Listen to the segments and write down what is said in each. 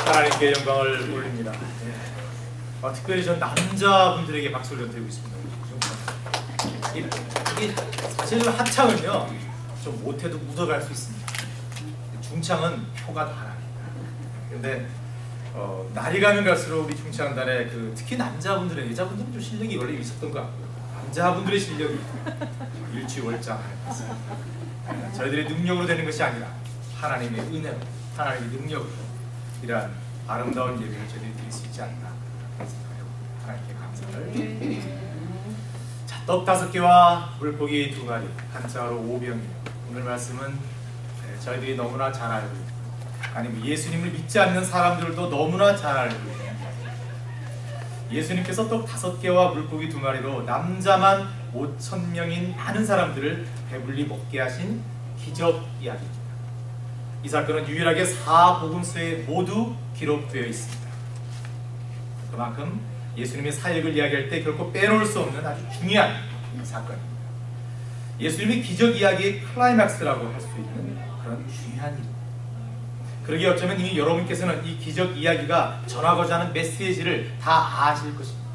하나님께 영광을 올립니다. 특별히 전 남자분들에게 박수를 드리고 있습니다. 사실 합창은요 좀 못해도 묻어갈 수 있습니다. 중창은 표가 다릅니다. 근데 날이 가면 갈수록 우리 중창단에 특히 남자분들의, 여자분들은 좀 실력이 원래 있었던 것 같고요. 남자분들의 실력이 일취월장하는 것입니다. 저희들의 능력으로 되는 것이 아니라 하나님의 은혜로, 하나님의 능력으로 이러한 아름다운 예배를 저희들이 드릴 수 있지 않나 생각하고 하나님께 감사를. 자, 떡 5개와 물고기 2마리, 한자로 5병이요. 오늘 말씀은 저희들이 너무나 잘 알고 있고, 아니면 예수님을 믿지 않는 사람들도 너무나 잘 알고 있고, 예수님께서 떡 5개와 물고기 2마리로 남자만 5,000명인 많은 사람들을 배불리 먹게 하신 기적 이야기입니다. 이 사건은 유일하게 4복음서에 모두 기록되어 있습니다. 그만큼 예수님의 사역을 이야기할 때 결코 빼놓을 수 없는 아주 중요한 사건입니다. 예수님의 기적 이야기의 클라이막스라고 할 수 있는 그런 중요한 일입니다. 그러기에 어쩌면 이미 여러분께서는 이 기적 이야기가 전하고자 하는 메시지를 다 아실 것입니다.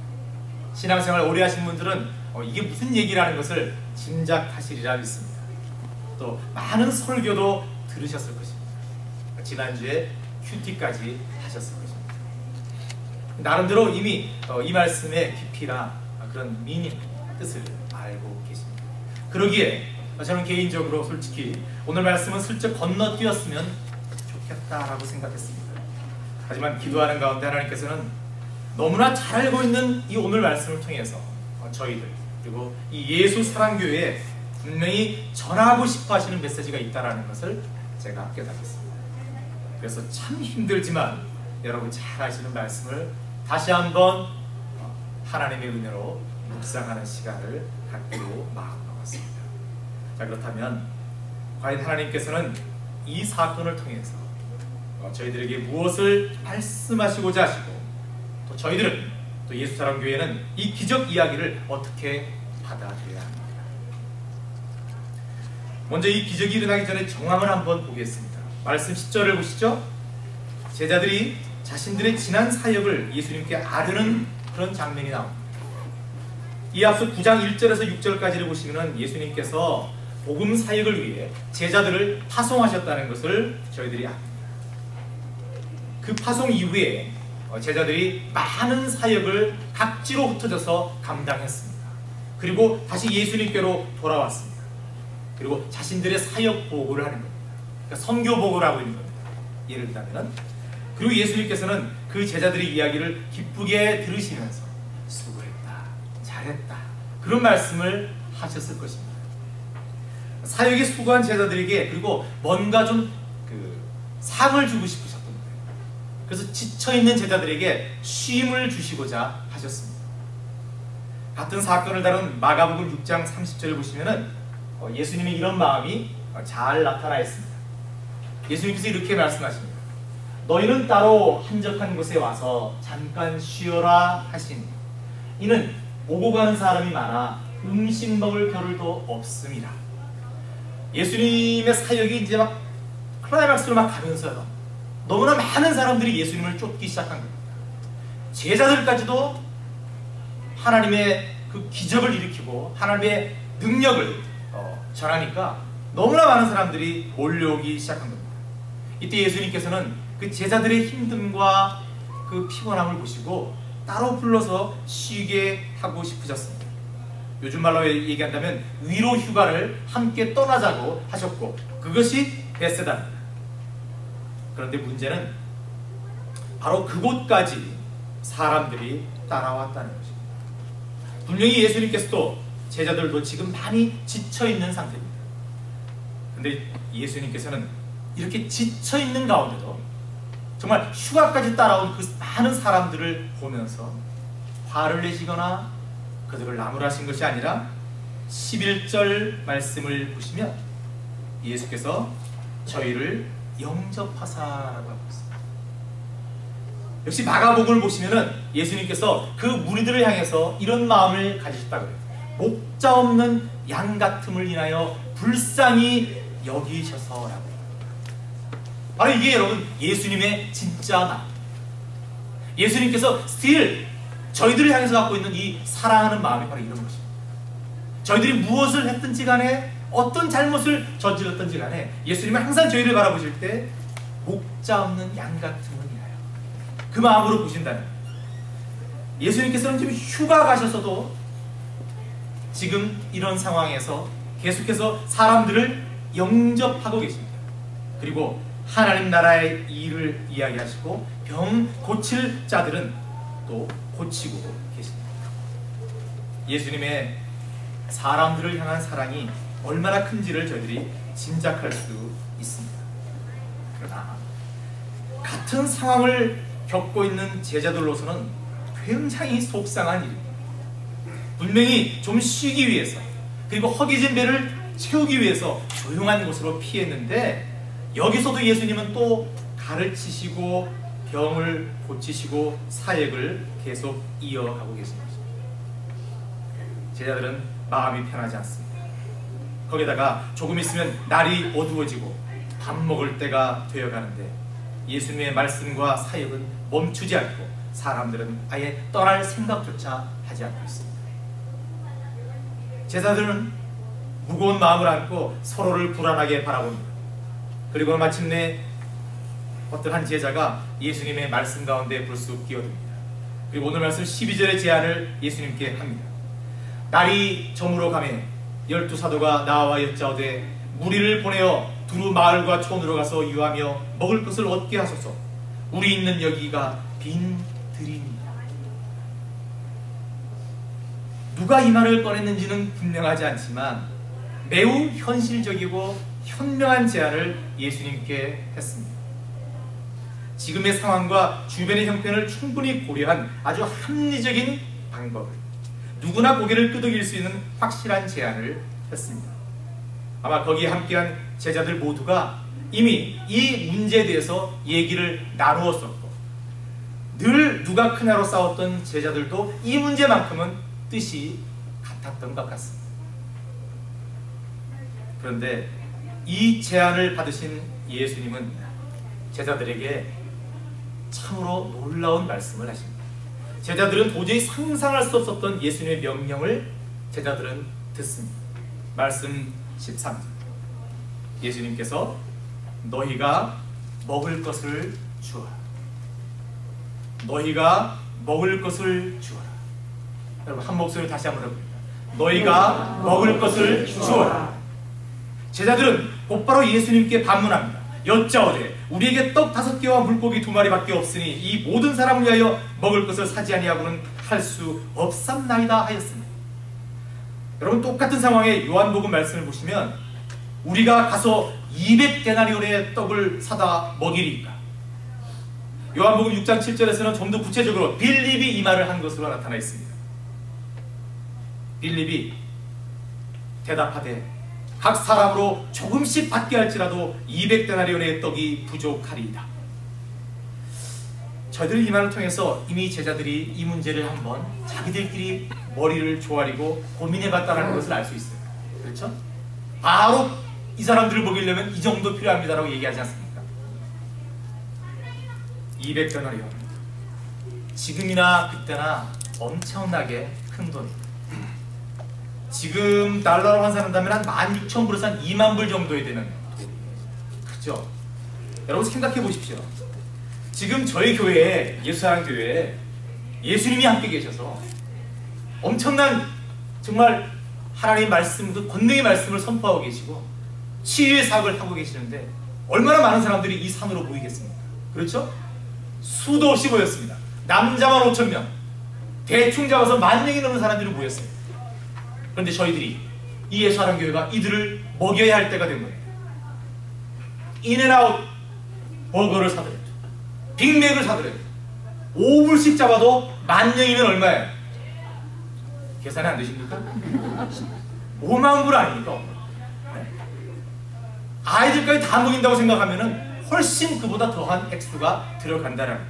신앙생활 오래 하신 분들은 이게 무슨 얘기라는 것을 짐작하시리라 믿습니다. 또 많은 설교도 들으셨을 것입니다. 지난주에 큐티까지 하셨을 것입니다. 나름대로 이미 이 말씀의 깊이나 그런 미닝, 뜻을 알고 계십니다. 그러기에 저는 개인적으로 솔직히 오늘 말씀은 슬쩍 건너뛰었으면 좋겠다라고 생각했습니다. 하지만 기도하는 가운데 하나님께서는 너무나 잘 알고 있는 이 오늘 말씀을 통해서 저희들 그리고 이 예수 사랑교회에 분명히 전하고 싶어 하시는 메시지가 있다는 것을 제가 깨닫겠습니다. 그래서 참 힘들지만 여러분 잘 아시는 말씀을 다시 한번 하나님의 은혜로 묵상하는 시간을 갖기로 마음먹었습니다. 자, 그렇다면 과연 하나님께서는 이 사건을 통해서 저희들에게 무엇을 말씀하시고자 하시고, 또 저희들은, 또 예수사랑교회는 이 기적 이야기를 어떻게 받아들여야 합니까? 먼저 이 기적이 일어나기 전에 정황을 한번 보겠습니다. 말씀 10절을 보시죠. 제자들이 자신들의 지난 사역을 예수님께 아뢰는 그런 장면이 나옵니다. 이 앞서 9장 1절에서 6절까지를 보시면 예수님께서 복음 사역을 위해 제자들을 파송하셨다는 것을 저희들이 압니다. 그 파송 이후에 제자들이 많은 사역을 각지로 흩어져서 감당했습니다. 그리고 다시 예수님께로 돌아왔습니다. 그리고 자신들의 사역 보고를 하는 겁니다. 그러니까 선교 보고를 하고 있는 겁니다. 예를 들자면, 그리고 예수님께서는 그 제자들의 이야기를 기쁘게 들으시면서 수고했다, 잘했다, 그런 말씀을 하셨을 것입니다. 사역에 수고한 제자들에게 그리고 뭔가 좀 상을 주고 싶으셨던 거예요. 그래서 지쳐있는 제자들에게 쉼을 주시고자 하셨습니다. 같은 사건을 다룬 마가복음 6장 30절을 보시면은 예수님의 이런 마음이 잘 나타나 있습니다. 예수님께서 이렇게 말씀하십니다. 너희는 따로 한적한 곳에 와서 잠깐 쉬어라 하시니 이는 오고 가는 사람이 많아 음식 먹을 겨를도 없음이라. 예수님의 사역이 이제 막 클라이막스로 막 가면서요, 너무나 많은 사람들이 예수님을 쫓기 시작한 겁니다. 제자들까지도 하나님의 그 기적을 일으키고 하나님의 능력을 전하니까 너무나 많은 사람들이 몰려오기 시작한 겁니다. 이때 예수님께서는 그 제자들의 힘듦과 그 피곤함을 보시고 따로 불러서 쉬게 하고 싶으셨습니다. 요즘 말로 얘기한다면 위로 휴가를 함께 떠나자고 하셨고, 그것이 베세다입니다. 그런데 문제는 바로 그곳까지 사람들이 따라왔다는 것입니다. 분명히 예수님께서도 제자들도 지금 많이 지쳐있는 상태입니다. 근데 예수님께서는 이렇게 지쳐있는 가운데도 정말 휴가까지 따라온 그 많은 사람들을 보면서 화를 내시거나 그들을 나무라신 것이 아니라 11절 말씀을 보시면 예수께서 저희를 영접하사라고 하고 있습니다. 역시 마가복음을 보시면은 예수님께서 그 무리들을 향해서 이런 마음을 가지셨다고 해요. 목자 없는 양 같음을 인하여 불쌍히 여기셔서라고. 바로 이게 여러분 예수님의 진짜 마음. 예수님께서 스틸 저희들을 향해서 갖고 있는 이 사랑하는 마음이 바로 이런 것입니다. 저희들이 무엇을 했든지 간에 어떤 잘못을 저질렀든지 간에 예수님은 항상 저희를 바라보실 때 목자 없는 양 같음을 인하여 그 마음으로 보신다는, 예수님께서는 지금 휴가 가셔서도 지금 이런 상황에서 계속해서 사람들을 영접하고 계십니다. 그리고 하나님 나라의 일을 이야기하시고 병 고칠 자들은 또 고치고 계십니다. 예수님의 사람들을 향한 사랑이 얼마나 큰지를 저희들이 짐작할 수 있습니다. 그러나 같은 상황을 겪고 있는 제자들로서는 굉장히 속상한 일입니다. 분명히 좀 쉬기 위해서, 그리고 허기진 배를 채우기 위해서 조용한 곳으로 피했는데 여기서도 예수님은 또 가르치시고 병을 고치시고 사역을 계속 이어가고 계십니다. 제자들은 마음이 편하지 않습니다. 거기다가 조금 있으면 날이 어두워지고 밥 먹을 때가 되어가는데 예수님의 말씀과 사역은 멈추지 않고 사람들은 아예 떠날 생각조차 하지 않고 있습니다. 제자들은 무거운 마음을 안고 서로를 불안하게 바라봅니다. 그리고 마침내 어떤 한 제자가 예수님의 말씀 가운데 불쑥 끼어듭니다. 그리고 오늘 말씀 12절의 제안을 예수님께 합니다. 날이 저물어 가매 12사도가 나와 여짜오되 무리를 보내어 두루 마을과 촌으로 가서 유하며 먹을 것을 얻게 하소서. 우리 있는 여기가 빈 들입니다. 누가 이 말을 꺼냈는지는 분명하지 않지만 매우 현실적이고 현명한 제안을 예수님께 했습니다. 지금의 상황과 주변의 형편을 충분히 고려한 아주 합리적인 방법을, 누구나 고개를 끄덕일 수 있는 확실한 제안을 했습니다. 아마 거기에 함께한 제자들 모두가 이미 이 문제에 대해서 얘기를 나누었었고, 늘 누가 크냐로 싸웠던 제자들도 이 문제만큼은 뜻이 같았던 것 같습니다. 그런데 이 제안을 받으신 예수님은 제자들에게 참으로 놀라운 말씀을 하십니다. 제자들은 도저히 상상할 수 없었던 예수님의 명령을 제자들은 듣습니다. 말씀 13절, 예수님께서 너희가 먹을 것을 주어라. 너희가 먹을 것을 주어라. 여러분 한 목소리로 다시 한번 해봅니다. 너희가 먹을 것을 주어라. 제자들은 곧바로 예수님께 반문합니다. 여짜오되 우리에게 떡 5개와 물고기 2마리밖에 없으니 이 모든 사람을 위하여 먹을 것을 사지 아니하고는 할 수 없삼나이다 하였습니다. 여러분 똑같은 상황에 요한복음 말씀을 보시면 우리가 가서 200데나리온의 떡을 사다 먹이리까. 요한복음 6장 7절에서는 좀 더 구체적으로 빌립이 이 말을 한 것으로 나타나 있습니다. 빌립이 대답하되 각 사람으로 조금씩 받게 할지라도 200데나리온의 떡이 부족하리이다. 저희들은 이 말을 통해서 이미 제자들이 이 문제를 한번 자기들끼리 머리를 조아리고 고민해봤다는 것을 알 수 있어요. 그렇죠? 바로 이 사람들을 먹이려면 이 정도 필요합니다라고 얘기하지 않습니까? 200데나리온. 지금이나 그때나 엄청나게 큰 돈입니다. 지금 달러로 환산한다면 한 16,000불에서 한 2만 불 정도에 되는 돈이에요. 그죠? 여러분 생각해 보십시오. 지금 저희 교회에, 예수사랑교회에 예수님이 함께 계셔서 엄청난 정말 하나님의 말씀, 그 권능의 말씀을 선포하고 계시고 치유의 사역을 하고 계시는데 얼마나 많은 사람들이 이 산으로 모이겠습니까? 그렇죠? 수도 없이 모였습니다. 남자만 5,000명, 대충 잡아서 10,000명이 넘는 사람들이 모였어요. 그런데 저희들이 이 예수사랑교회가 이들을 먹여야 할 때가 된 거예요. 인앤아웃 버거를 사드렸죠. 빅맥을 사드려요. 5불씩 잡아도 10,000명이면 얼마예요? 계산이 안 되십니까? 5만 불 아닙니까? 아이들까지 다 먹인다고 생각하면 훨씬 그보다 더한 액수가 들어간다는 거예요.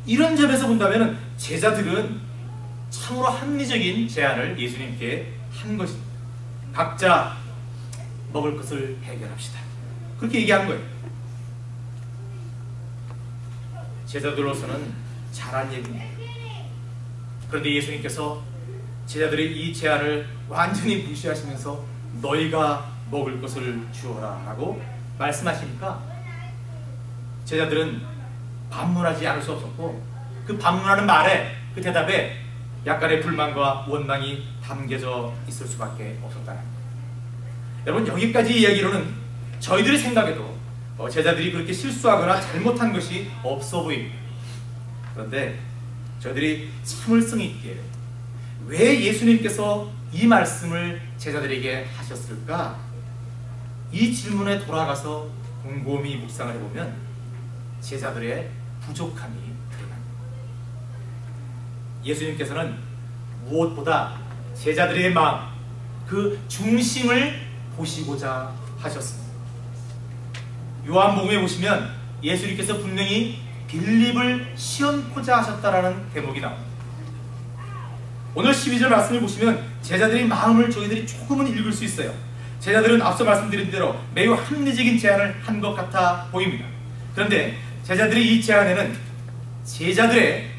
이런 점에서 본다면 제자들은 참으로 합리적인 제안을 예수님께 한 것입니다. 각자 먹을 것을 해결합시다. 그렇게 얘기한 거예요. 제자들로서는 잘한 얘기입니다. 그런데 예수님께서 제자들의 이 제안을 완전히 무시하시면서 너희가 먹을 것을 주어라 라고 말씀하시니까 제자들은 반문하지 않을 수 없었고 그 반문하는 말에, 그 대답에 약간의 불만과 원망이 담겨져 있을 수밖에 없었다는 거예요. 여러분, 여기까지 이야기로는 저희들의 생각에도 제자들이 그렇게 실수하거나 잘못한 것이 없어 보입니다. 그런데 저희들이 참을성 있게 왜 예수님께서 이 말씀을 제자들에게 하셨을까? 이 질문에 돌아가서 곰곰이 묵상을 해보면 제자들의 부족함이 드러납니다. 예수님께서는 무엇보다 제자들의 마음, 그 중심을 보시고자 하셨습니다. 요한복음에 보시면 예수님께서 분명히 빌립을 시험코자 하셨다라는 대목이 나옵니다. 오늘 12절 말씀을 보시면 제자들의 마음을 저희들이 조금은 읽을 수 있어요. 제자들은 앞서 말씀드린 대로 매우 합리적인 제안을 한 것 같아 보입니다. 그런데 제자들의 이 제안에는 제자들의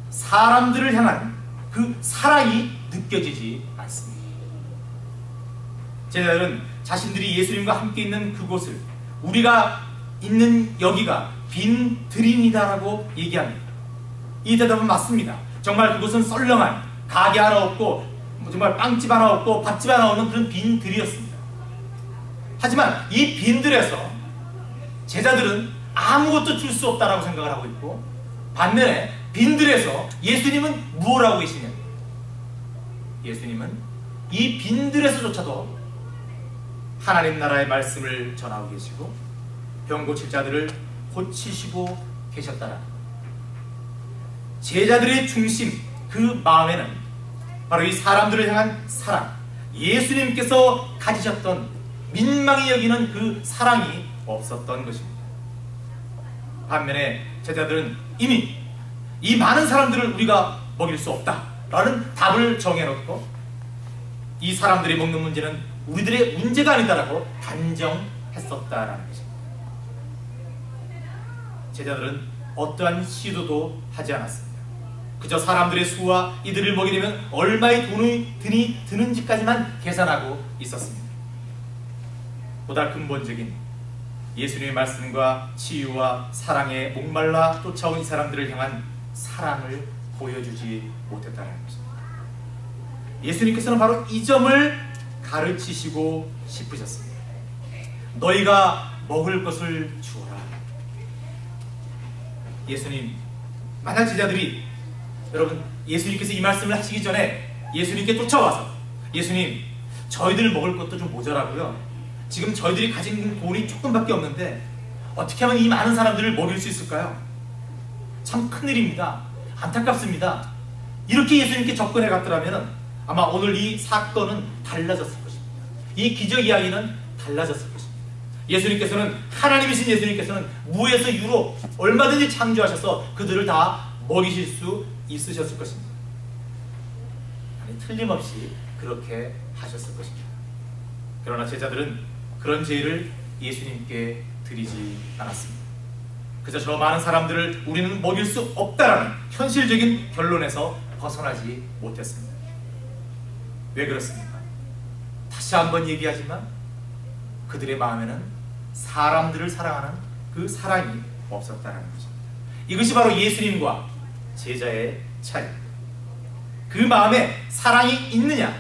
사람들을 향한 그 사랑이 느껴지지 않습니다. 제자들은 자신들이 예수님과 함께 있는 그곳을, 우리가 있는 여기가 빈 들입니다라고 얘기합니다. 이 대답은 맞습니다. 정말 그곳은 썰렁한 가게 하나 없고 정말 빵집 하나 없고 밥집 하나 없는 그런 빈 들이었습니다. 하지만 이 빈들에서 제자들은 아무것도 줄 수 없다라고 생각을 하고 있고, 반면에 빈들에서 예수님은 무엇을 하고 계시냐? 예수님은 이 빈들에서조차도 하나님 나라의 말씀을 전하고 계시고 병 고칠 자들을 고치시고 계셨다는 것. 제자들의 중심, 그 마음에는 바로 이 사람들을 향한 사랑, 예수님께서 가지셨던 민망히 여기는 그 사랑이 없었던 것입니다. 반면에 제자들은 이미 이 많은 사람들을 우리가 먹일 수 없다라는 답을 정해놓고 이 사람들이 먹는 문제는 우리들의 문제가 아니다라고 단정했었다라는 것입니다. 제자들은 어떠한 시도도 하지 않았습니다. 그저 사람들의 수와 이들을 먹이려면 얼마의 돈이 드는지까지만 계산하고 있었습니다. 보다 근본적인 예수님의 말씀과 치유와 사랑에 목말라 쫓아온 이 사람들을 향한 사랑을 보여주지 못했다는 것입니다. 예수님께서는 바로 이 점을 가르치시고 싶으셨습니다. 너희가 먹을 것을 주어라. 예수님, 만약 제자들이, 여러분, 예수님께서 이 말씀을 하시기 전에 예수님께 쫓아와서 예수님, 저희들 먹을 것도 좀 모자라고요. 지금 저희들이 가진 돈이 조금밖에 없는데 어떻게 하면 이 많은 사람들을 먹일 수 있을까요? 참 큰일입니다. 안타깝습니다. 이렇게 예수님께 접근해 갔더라면 아마 오늘 이 사건은 달라졌을 것입니다. 이 기적 이야기는 달라졌을 것입니다. 예수님께서는, 하나님이신 예수님께서는 무에서 유로 얼마든지 창조하셔서 그들을 다 먹이실 수 있으셨을 것입니다. 아니, 틀림없이 그렇게 하셨을 것입니다. 그러나 제자들은 그런 죄를 예수님께 드리지 않았습니다. 그저 저 많은 사람들을 우리는 먹일 수 없다라는 현실적인 결론에서 벗어나지 못했습니다. 왜 그렇습니까? 다시 한번 얘기하지만 그들의 마음에는 사람들을 사랑하는 그 사랑이 없었다는 것입니다. 이것이 바로 예수님과 제자의 차이입니다. 그 마음에 사랑이 있느냐,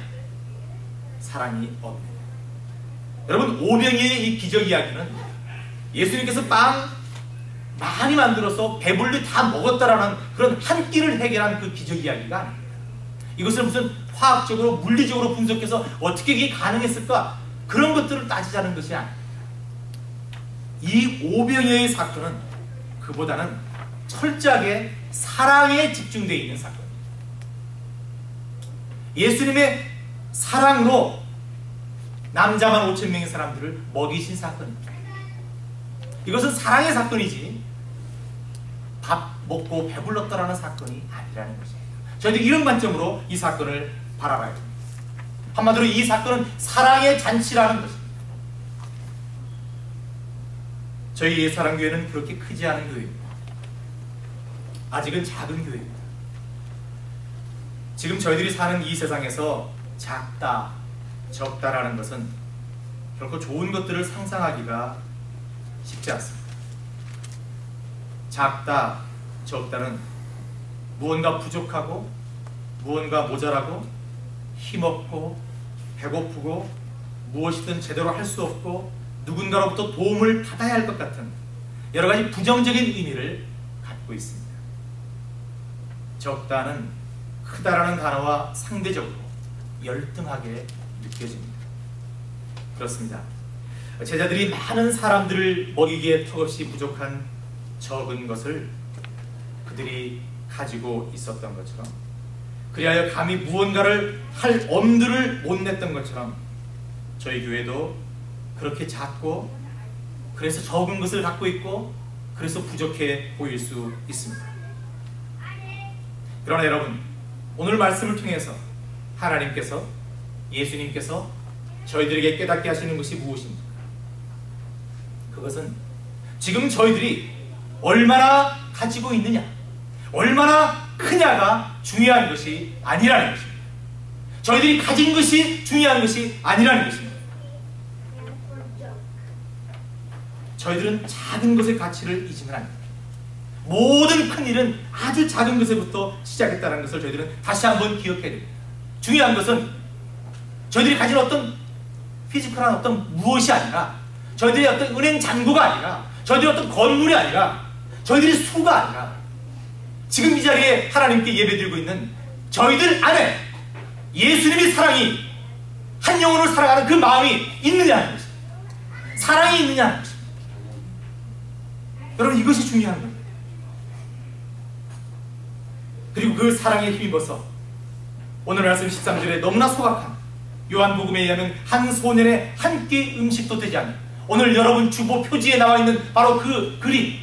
사랑이 없느냐. 여러분, 오병이의 이 기적 이야기는 예수님께서 빵 많이 만들어서 배불리 다 먹었다라는 그런 한 끼를 해결한 그 기적 이야기가 아닙니다. 이것을 무슨 화학적으로 물리적으로 분석해서 어떻게 이게 가능했을까, 그런 것들을 따지자는 것이 아닙니다. 이 오병이어의 사건은 그보다는 철저하게 사랑에 집중되어 있는 사건입니다. 예수님의 사랑으로 남자만 5,000명의 사람들을 먹이신 사건입니다. 이것은 사랑의 사건이지 밥 먹고 배불렀다라는 사건이 아니라는 것이에요. 저희들이 이런 관점으로 이 사건을 바라봐야 됩니다. 한마디로 이 사건은 사랑의 잔치라는 것입니다. 저희 예사랑교회는 그렇게 크지 않은 교회입니다. 아직은 작은 교회입니다. 지금 저희들이 사는 이 세상에서 작다, 적다라는 것은 결코 좋은 것들을 상상하기가 쉽지 않습니다. 작다, 적다는 무언가 부족하고 무언가 모자라고 힘없고 배고프고 무엇이든 제대로 할 수 없고 누군가로부터 도움을 받아야 할 것 같은 여러 가지 부정적인 의미를 갖고 있습니다. 적다는 크다라는 단어와 상대적으로 열등하게 느껴집니다. 그렇습니다. 제자들이 많은 사람들을 먹이기에 턱없이 부족한 적은 것을 그들이 가지고 있었던 것처럼, 그리하여 감히 무언가를 할 엄두를 못 냈던 것처럼 저희 교회도 그렇게 작고 그래서 적은 것을 갖고 있고 그래서 부족해 보일 수 있습니다. 그러나 여러분, 오늘 말씀을 통해서 하나님께서, 예수님께서 저희들에게 깨닫게 하시는 것이 무엇입니까? 그것은 지금 저희들이 얼마나 가지고 있느냐, 얼마나 크냐가 중요한 것이 아니라는 것입니다. 저희들이 가진 것이 중요한 것이 아니라는 것입니다. 저희들은 작은 것의 가치를 잊으면 안 됩니다. 모든 큰 일은 아주 작은 것에부터 시작했다는 것을 저희들은 다시 한번 기억해야 됩니다. 중요한 것은 저희들이 가진 어떤 피지컬한 어떤 무엇이 아니라, 저희들이 어떤 은행 잔고가 아니라, 저희들이 어떤 건물이 아니라, 저희들이 수가 아니라 지금 이 자리에 하나님께 예배드리고 있는 저희들 안에 예수님의 사랑이, 한 영혼을 사랑하는 그 마음이 있느냐는 것입니다. 사랑이 있느냐는 것입니다. 여러분, 이것이 중요한 겁니다. 그리고 그 사랑에 힘입어서 오늘 말씀 13절에 너무나 소박한 요한복음에 의하면 한 소년의 한 끼 음식도 되지 않는, 오늘 여러분 주보 표지에 나와 있는 바로 그 그림,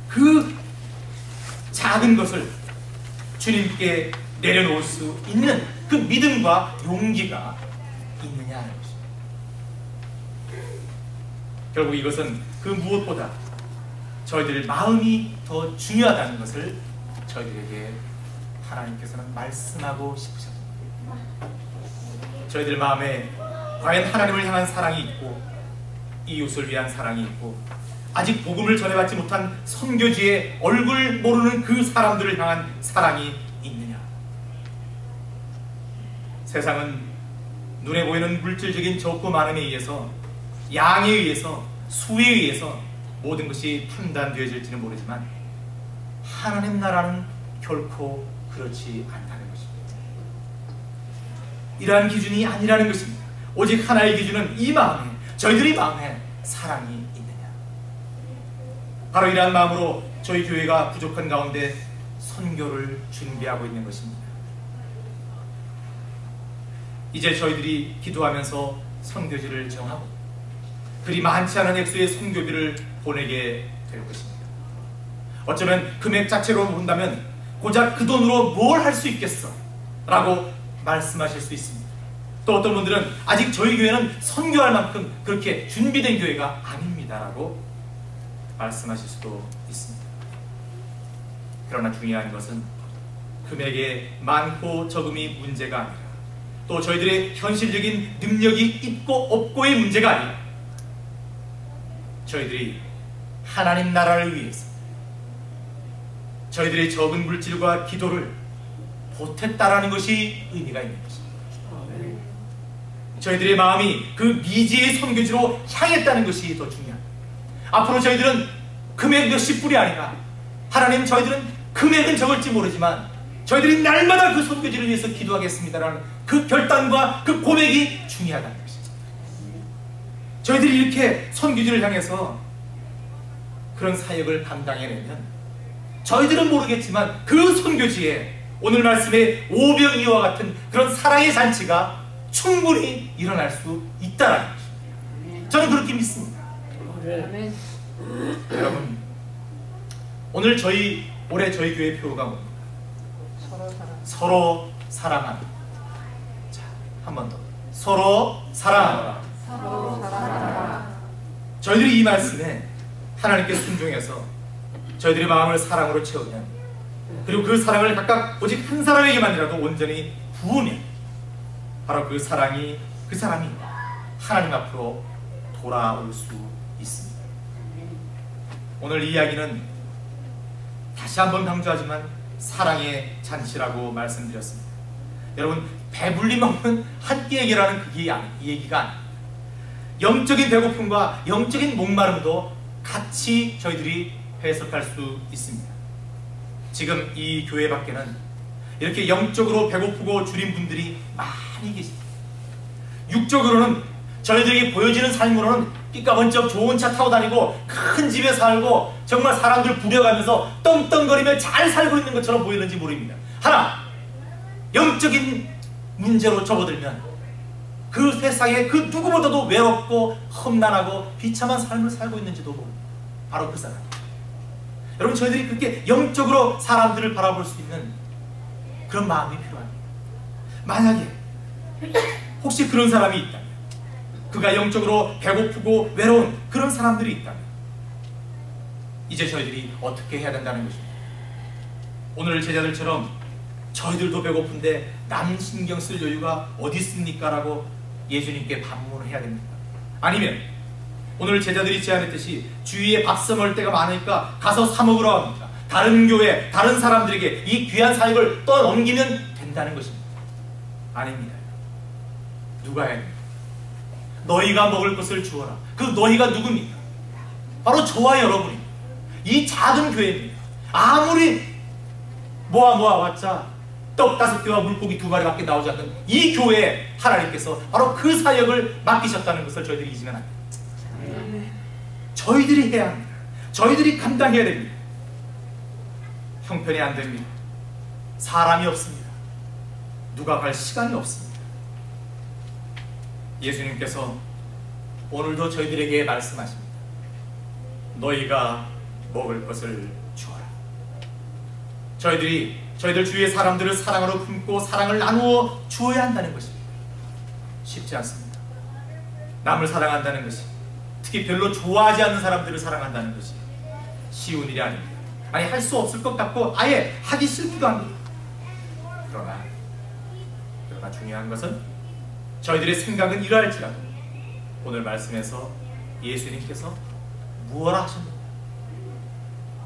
그 작은 것을 주님께 내려놓을 수 있는 그 믿음과 용기가 있느냐 하는 것입니다. 결국 이것은 그 무엇보다 저희들의 마음이 더 중요하다는 것을 저희들에게 하나님께서는 말씀하고 싶으셨습니다. 저희들 마음에 과연 하나님을 향한 사랑이 있고 이웃을 위한 사랑이 있고 아직 복음을 전해받지 못한 선교지의 얼굴 모르는 그 사람들을 향한 사랑이 있느냐. 세상은 눈에 보이는 물질적인 적고 많음에 의해서, 양에 의해서, 수에 의해서 모든 것이 판단되어질지는 모르지만 하나님 나라는 결코 그렇지 않다는 것입니다. 이러한 기준이 아니라는 것입니다. 오직 하나의 기준은 이 마음에, 저희들의 마음에 사랑이 있느냐. 바로 이러한 마음으로 저희 교회가 부족한 가운데 선교를 준비하고 있는 것입니다. 이제 저희들이 기도하면서 선교지를 정하고 그리 많지 않은 액수의 선교비를 보내게 될 것입니다. 어쩌면 금액 자체로 본다면 고작 그 돈으로 뭘 할 수 있겠어? 라고 말씀하실 수 있습니다. 또 어떤 분들은 아직 저희 교회는 선교할 만큼 그렇게 준비된 교회가 아닙니다 라고 말씀하실 수도 있습니다. 그러나 중요한 것은 금액의 많고 적음이 문제가 아니라 또 저희들의 현실적인 능력이 있고 없고의 문제가 아니라 저희들이 하나님 나라를 위해서 저희들의 적은 물질과 기도를 보탰다라는 것이 의미가 있는 것입니다. 저희들의 마음이 그 미지의 선교지로 향했다는 것이 더 중요합니다. 앞으로 저희들은 금액 몇십 불이 아니라 하나님 저희들은 금액은 적을지 모르지만 저희들이 날마다 그 선교지를 위해서 기도하겠습니다라는 그 결단과 그 고백이 중요하다는 것입니다. 저희들이 이렇게 선교지를 향해서 그런 사역을 감당해내면 저희들은 모르겠지만 그 선교지에 오늘 말씀의 오병이와 같은 그런 사랑의 잔치가 충분히 일어날 수 있다는 것입니다. 저는 그렇게 믿습니다. 여러분, 오늘 올해 저희 교회 표가 뭡니까? 서로 사랑하는. 자, 한 번 더. 서로 사랑하라. 서로 사랑하라. 저희들이 이 말씀에 하나님께 순종해서 저희들의 마음을 사랑으로 채우면, 그리고 그 사랑을 각각 오직 한 사람에게만이라도 온전히 부으면 바로 그 사람이 하나님 앞으로 돌아올 수 있습니다. 오늘 이 이야기는 다시 한번 강조하지만 사랑의 잔치라고 말씀드렸습니다. 여러분, 배불리 먹는 한 끼 얘기라는 이 얘기가 아닙니다. 영적인 배고픔과 영적인 목마름도 같이 저희들이 해석할 수 있습니다. 지금 이 교회 밖에는 이렇게 영적으로 배고프고 줄인 분들이 많이 계십니다. 육적으로는 저희들에게 보여지는 삶으로는 삐까번쩍 좋은 차 타고 다니고 큰 집에 살고 정말 사람들 부려가면서 떵떵거리며 잘 살고 있는 것처럼 보이는지 모릅니다. 하나, 영적인 문제로 접어들면 그 세상에 그 누구보다도 외롭고 험난하고 비참한 삶을 살고 있는지도 모릅니다. 바로 그 사람. 여러분, 저희들이 그렇게 영적으로 사람들을 바라볼 수 있는 그런 마음이 필요합니다. 만약에 혹시 그런 사람이 있다면, 그가 영적으로 배고프고 외로운 그런 사람들이 있다면 이제 저희들이 어떻게 해야 된다는 것입니다. 오늘 제자들처럼 저희들도 배고픈데 남 신경 쓸 여유가 어디 있습니까? 라고 예수님께 반문을 해야 됩니까? 아니면 오늘 제자들이 제안했듯이 주위에 밥써 먹을 때가 많으니까 가서 사 먹으러 합니다. 다른 교회, 다른 사람들에게 이 귀한 사역을 떠넘기면 된다는 것입니다. 아닙니다. 누가 해야 됩니까? 너희가 먹을 것을 주어라. 그 너희가 누굽니까? 바로 저와 여러분입니다. 이 작은 교회입니다. 아무리 모아왔자 떡 5개와 물고기 2마리밖에 나오지 않는 이 교회에 하나님께서 바로 그 사역을 맡기셨다는 것을 저희들이 잊으면 안 됩니다. 저희들이 해야 합니다. 저희들이 감당해야 됩니다. 형편이 안 됩니다. 사람이 없습니다. 누가 갈 시간이 없습니다. 예수님께서 오늘도 저희들에게 말씀하십니다. 너희가 먹을 것을 주어라. 저희들 주위의 사람들을 사랑으로 품고 사랑을 나누어 주어야 한다는 것입니다. 쉽지 않습니다. 남을 사랑한다는 것이, 특히 별로 좋아하지 않는 사람들을 사랑한다는 것이 쉬운 일이 아닙니다. 아니, 할 수 없을 것 같고 아예 하기 싫기도 합니다. 그러나 중요한 것은 저희들의 생각은 이러할지라도 오늘 말씀에서 예수님께서 무엇라 하셨는가?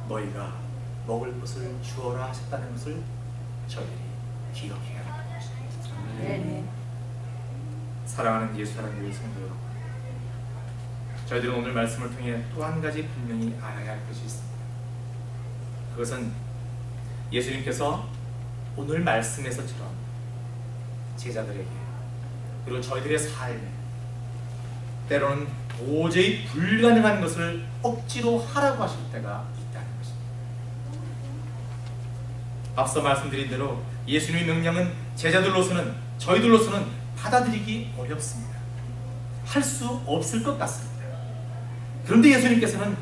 너희가 먹을 것을 주어라 하셨다는 것을 저희들이 기억해야 하는 것입니다. 네. 사랑하는 예수 사랑하는 성도 여러분, 저희들은 오늘 말씀을 통해 또 한 가지 분명히 알아야 할 것이 있습니다. 그것은 예수님께서 오늘 말씀에서처럼 제자들에게 그리고 저희들의 삶에 때로는 도저히 불가능한 것을 억지로 하라고 하실 때가 있다는 것입니다. 앞서 말씀드린 대로 예수님의 명령은 제자들로서는, 저희들로서는 받아들이기 어렵습니다. 할 수 없을 것 같습니다. 그런데 예수님께서는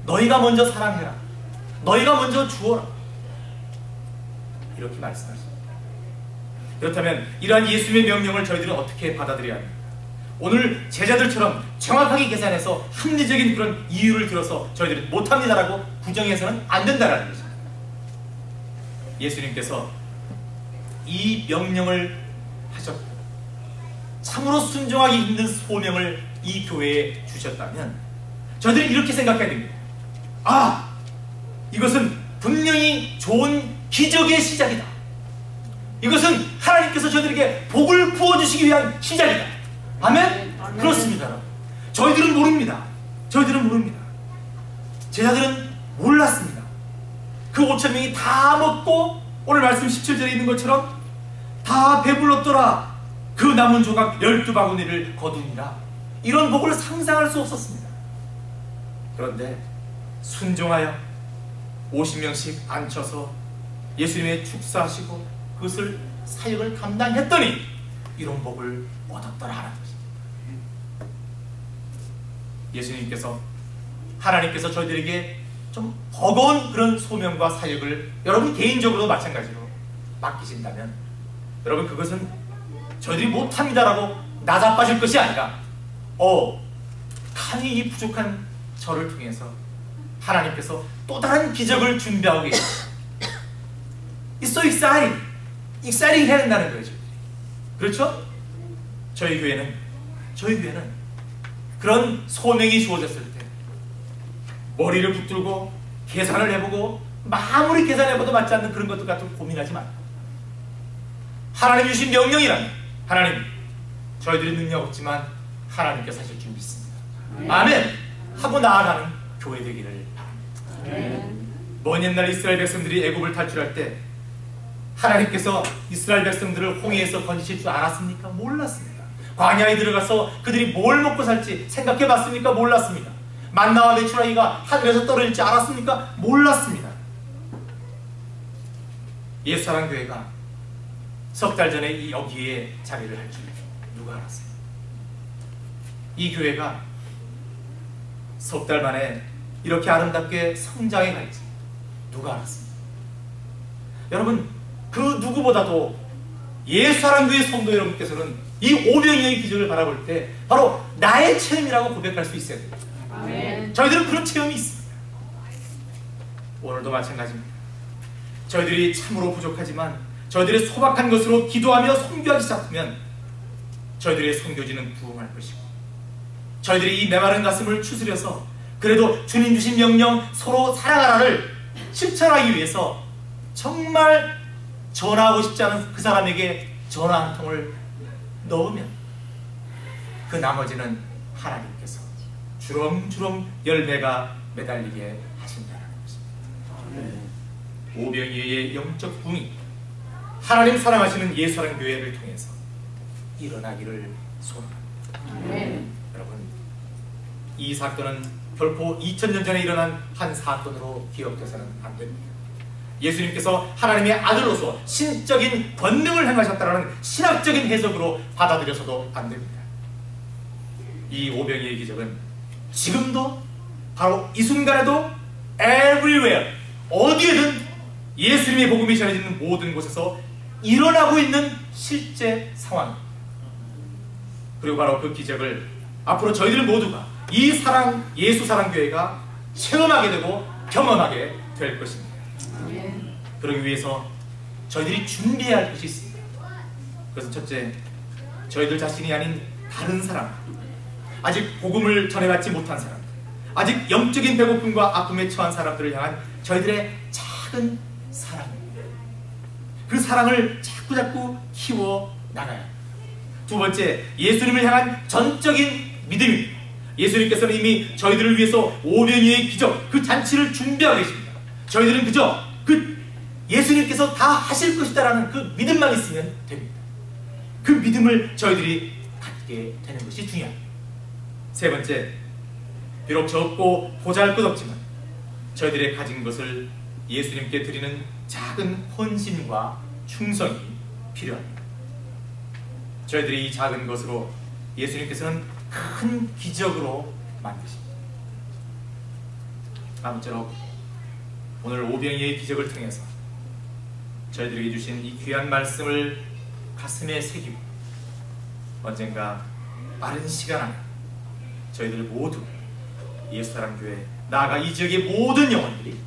너희가 먼저 사랑해라, 너희가 먼저 주어라, 이렇게 말씀하십니다. 그렇다면 이러한 예수님의 명령을 저희들은 어떻게 받아들여야 합니까? 오늘 제자들처럼 정확하게 계산해서 합리적인 그런 이유를 들어서 저희들은 못합니다라고 부정해서는 안 된다는 것입니다. 예수님께서 이 명령을 하셨고 참으로 순종하기 힘든 소명을 이 교회에 주셨다면 저희들은 이렇게 생각해야 됩니다. 아, 이것은 분명히 좋은 기적의 시작이다. 이것은 하나님께서 저희들에게 복을 부어주시기 위한 시작이다. 아멘? 아멘. 그렇습니다. 저희들은 모릅니다. 저희들은 모릅니다. 제자들은 몰랐습니다. 그 5,000명이 다 먹고 오늘 말씀 17절에 있는 것처럼 다 배불렀더라. 그 남은 조각 12바구니를 거두니라. 이런 복을 상상할 수 없었습니다. 그런데 순종하여 50명씩 앉혀서 예수님의 축사하시고 그것을 사역을 감당했더니 이런 복을 얻었더라 하는 것입니다. 예수님께서, 하나님께서 저희들에게 좀 버거운 그런 소명과 사역을 여러분 개인적으로 마찬가지로 맡기신다면 여러분 그것은 저희들이 못합니다라고 나자빠질 것이 아니라 감히 이 부족한 저를 통해서 하나님께서 또 다른 기적을 준비하고 계십니다. It's so exciting. exciting 해야 된다는 거죠. 그렇죠? 저희 교회는 그런 소명이 주어졌을 때 머리를 붙들고 계산을 해보고 아무리 계산해봐도 맞지 않는 그런 것들 같은 고민하지 말고 하나님이 주신 명령이라면 하나님, 저희들이 능력 없지만 하나님께서 하실 줄 믿습니다. 아멘! 하고 나아가는 교회 되기를 바랍니다. 먼 옛날 이스라엘 백성들이 애굽을 탈출할 때 하나님께서 이스라엘 백성들을 홍해에서 건지실 줄 알았습니까? 몰랐습니다. 광야에 들어가서 그들이 뭘 먹고 살지 생각해봤습니까? 몰랐습니다. 만나와 메추라기가 하늘에서 떨어질지 알았습니까? 몰랐습니다. 예수사랑교회가 석 달 전에 여기에 자리를 할 줄 누가 알았어요? 이 교회가 석 달 만에 이렇게 아름답게 성장해 갈지 누가 알았습니까? 여러분, 그 누구보다도 예수사랑교회 성도 여러분께서는 이 오병이어의 기적을 바라볼 때 바로 나의 체험이라고 고백할 수 있어야 됩니다. 아멘. 저희들은 그런 체험이 있습니다. 오늘도 마찬가지입니다. 저희들이 참으로 부족하지만 저희들의 소박한 것으로 기도하며 선교하기 시작하면 저희들의 선교지는 부흥할 것이고 저희들이 이 메마른 가슴을 추스려서 그래도 주님 주신 명령 서로 사랑하라를 실천하기 위해서 정말 전화하고 싶지 않은 그 사람에게 전화 한 통을 넣으면 그 나머지는 하나님께서 주렁주렁 열매가 매달리게 하신다는 것입니다. 오병이어의 영적 부흥이 하나님 사랑하시는 예수사랑교회를 통해서 일어나기를 소원합니다. 여러분, 이 사건은 결코 2000년 전에 일어난 한 사건으로 기억돼서는 안 됩니다. 예수님께서 하나님의 아들로서 신적인 권능을 행하셨다는 신학적인 해석으로 받아들여서도 안 됩니다. 이 오병이어의 기적은 지금도 바로 이 순간에도 everywhere, 어디에든 예수님의 복음이 전해지는 모든 곳에서 일어나고 있는 실제 상황입니다. 그리고 바로 그 기적을 앞으로 저희들 모두가 이 사랑, 예수사랑교회가 체험하게 되고 경험하게 될 것입니다. 그러기 위해서 저희들이 준비해야 할 것이 있습니다. 그래서 첫째, 저희들 자신이 아닌 다른 사람, 아직 복음을 전해받지 못한 사람, 아직 영적인 배고픔과 아픔에 처한 사람들을 향한 저희들의 작은 사랑입니다. 그 사랑을 자꾸자꾸 키워 나가야 합니다. 두 번째, 예수님을 향한 전적인 믿음입니다. 예수님께서는 이미 저희들을 위해서 오병이어의 기적, 그 잔치를 준비하고 계십니다. 저희들은 그저 그 예수님께서 다 하실 것이다라는 그 믿음만 있으면 됩니다. 그 믿음을 저희들이 갖게 되는 것이 중요합니다. 세 번째, 비록 적고 보잘것없지만 저희들의 가진 것을 예수님께 드리는 작은 헌신과 충성이 필요합니다. 저희들이 이 작은 것으로 예수님께서는 큰 기적으로 만드십니다. 아무쪼록 오늘 오병이의 기적을 통해서 저희들에게 주신 이 귀한 말씀을 가슴에 새기고 언젠가 빠른 시간 안에 저희들 모두 예수사랑교회 나아가 이 지역의 모든 영혼들이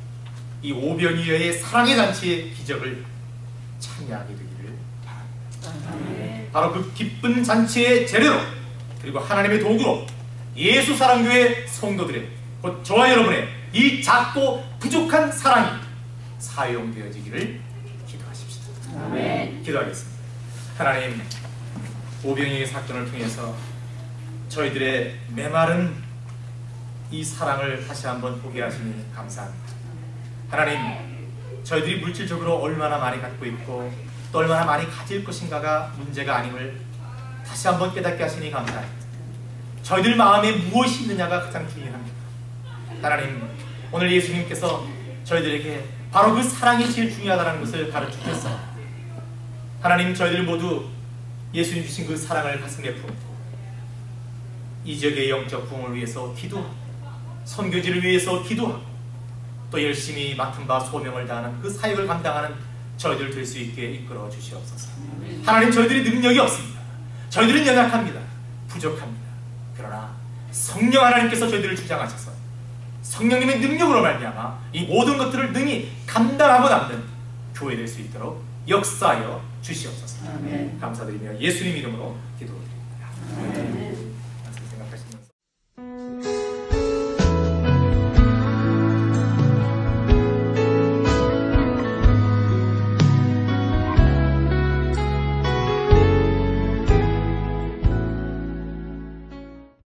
이 오병이어의 사랑의 잔치의 기적을 참여하게 되기를 바랍니다. 바로 그 기쁜 잔치의 재료로 그리고 하나님의 도구로 예수사랑교회 성도들의 곧 저와 여러분의 이 작고 부족한 사랑이 사용되어지기를 기도하십시다. 기도하겠습니다. 하나님, 오병이어의 사건을 통해서 저희들의 메마른 이 사랑을 다시 한번 보게 하시니 감사합니다. 하나님, 저희들이 물질적으로 얼마나 많이 갖고 있고 또 얼마나 많이 가질 것인가가 문제가 아님을 다시 한번 깨닫게 하시니 감사합니다. 저희들 마음에 무엇이 있느냐가 가장 중요합니다. 하나님, 오늘 예수님께서 저희들에게 바로 그 사랑이 제일 중요하다는 것을 가르치셨어요. 하나님, 저희들 모두 예수님 주신 그 사랑을 가슴에 품고 이 지역의 영적 부흥을 위해서 기도하고 선교지를 위해서 기도하고 또 열심히 맡은 바 소명을 다하는 그 사역을 감당하는 저희들 될 수 있게 이끌어 주시옵소서. 하나님, 저희들이 능력이 없습니다. 저희들은 연약합니다. 부족합니다. 그러나 성령 하나님께서 저희들을 주장하셔서 성령님의 능력으로 말미암아 이 모든 것들을 능히 감당하고 남는 교회 될 수 있도록 역사하여 주시옵소서. 감사드리며 예수님 이름으로 기도드립니다.